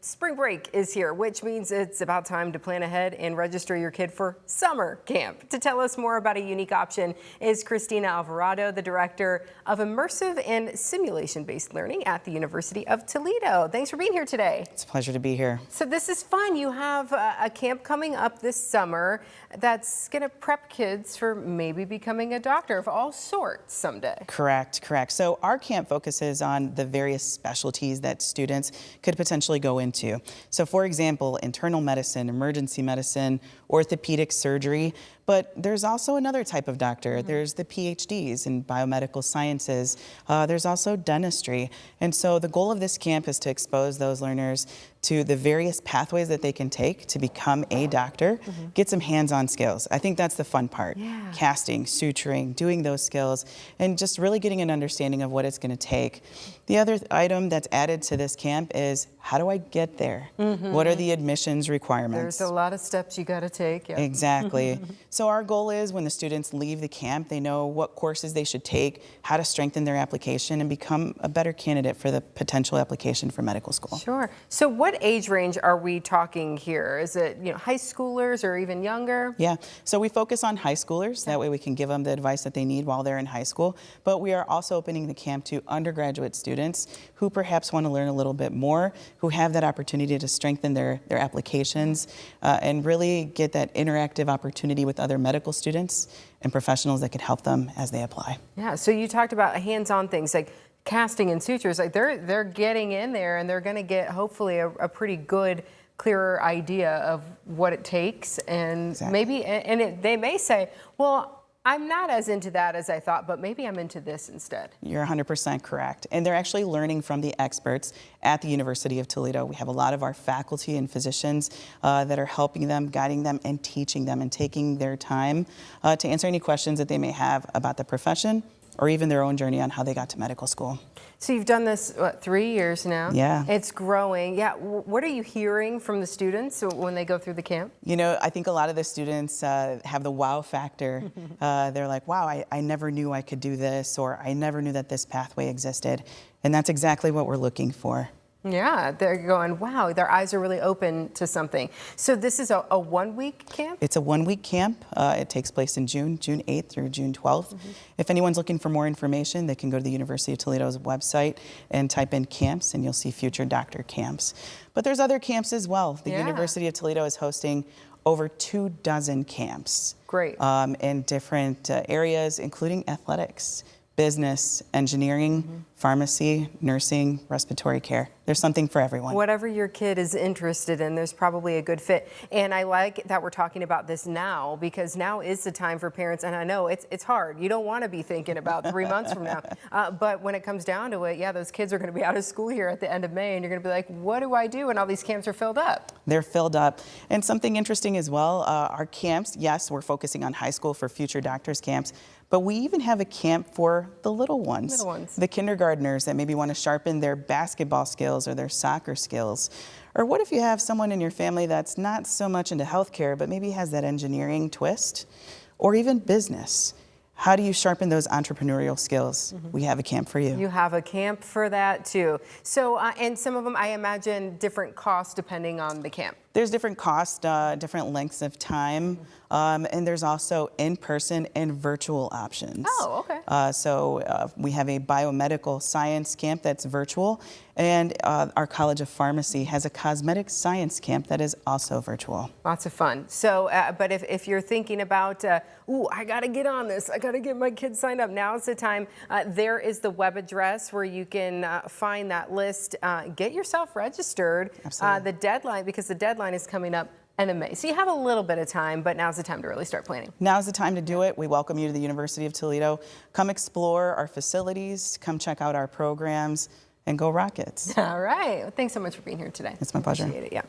Spring break is here, which means it's about time to plan ahead and register your kid for summer camp. To tell us more about a unique option is Christina Alvarado, the director of immersive and simulation-based learning at the University of Toledo. Thanks for being here today. It's a pleasure to be here. So this is fun. You have a camp coming up this summer that's going to prep kids for maybe becoming a doctor of all sorts someday. Correct. So our camp focuses on the various specialties that students could potentially go into. So for example, internal medicine, emergency medicine, orthopedic surgery, but there's also another type of doctor. There's the PhDs in biomedical sciences. There's also dentistry. And so the goal of this camp is to expose those learners to the various pathways that they can take to become a doctor, get some hands-on skills. I think that's the fun part. Yeah. Casting, suturing, doing those skills, and just really getting an understanding of what it's going to take. The other item that's added to this camp is, how do I get there? What are the admissions requirements? There's a lot of steps you got to take. Yeah. Exactly. So our goal is when the students leave the camp, they know what courses they should take, how to strengthen their application, and become a better candidate for the potential application for medical school. Sure. So what age range are we talking here? Is it, high schoolers or even younger? Yeah, so we focus on high schoolers. That way we can give them the advice that they need while they're in high school. But we are also opening the camp to undergraduate students who perhaps want to learn a little bit more, who have that opportunity to strengthen their applications and really get that interactive opportunity with other medical students and professionals that could help them as they apply. Yeah, so you talked about hands-on things like casting and sutures. Like they're getting in there and they're going to get hopefully a pretty good, clearer idea of what it takes, and maybe they may say, well, I'm not as into that as I thought, but maybe I'm into this instead. You're 100% correct. And they're actually learning from the experts at the University of Toledo. We have a lot of our faculty and physicians that are helping them, guiding them, and teaching them, and taking their time to answer any questions that they may have about the profession or even their own journey on how they got to medical school. So you've done this, what, 3 years now? Yeah. It's growing. Yeah. What are you hearing from the students when they go through the camp? I think a lot of the students have the wow factor. They're like, wow, I never knew I could do this, or I never knew that this pathway existed. And that's exactly what we're looking for. Yeah, they're going, wow, their eyes are really open to something. So this is a 1-week camp? It's a 1-week camp. It takes place in June 8th through June 12th. If anyone's looking for more information, they can go to the University of Toledo's website and type in camps, and you'll see future doctor camps. But there's other camps as well. The University of Toledo is hosting over 24 camps. Great. In different areas, including athletics, business, engineering, pharmacy, nursing, respiratory care. There's something for everyone. Whatever your kid is interested in, there's probably a good fit. And I like that we're talking about this now, because now is the time for parents. And I know it's hard. You don't want to be thinking about 3 months from now. But when it comes down to it, yeah, those kids are going to be out of school here at the end of May, and you're going to be like, what do I do? And all these camps are filled up. They're filled up. And something interesting as well, our camps, yes, we're focusing on high school for future doctors camps, but we even have a camp for the little ones. The kindergartners that maybe want to sharpen their basketball skills or their soccer skills. Or what if you have someone in your family that's not so much into healthcare, but maybe has that engineering twist, or even business? How do you sharpen those entrepreneurial skills? We have a camp for you. You have a camp for that too. So, and some of them, I imagine, different costs depending on the camp. There's different costs, different lengths of time, and there's also in-person and virtual options. Oh, okay. So we have a biomedical science camp that's virtual, and our College of Pharmacy has a cosmetic science camp that is also virtual. Lots of fun. So, but if you're thinking about, ooh, I got to get on this, I got to get my kids signed up, now's the time. There is the web address where you can find that list. Get yourself registered. Absolutely. The deadline, because the deadline is coming up in May. So you have a little bit of time, but now's the time to really start planning. Now's the time to do it. We welcome you to the University of Toledo. Come explore our facilities, come check out our programs, and go Rockets. All right. Well, thanks so much for being here today. It's my pleasure. Appreciate it. Yeah.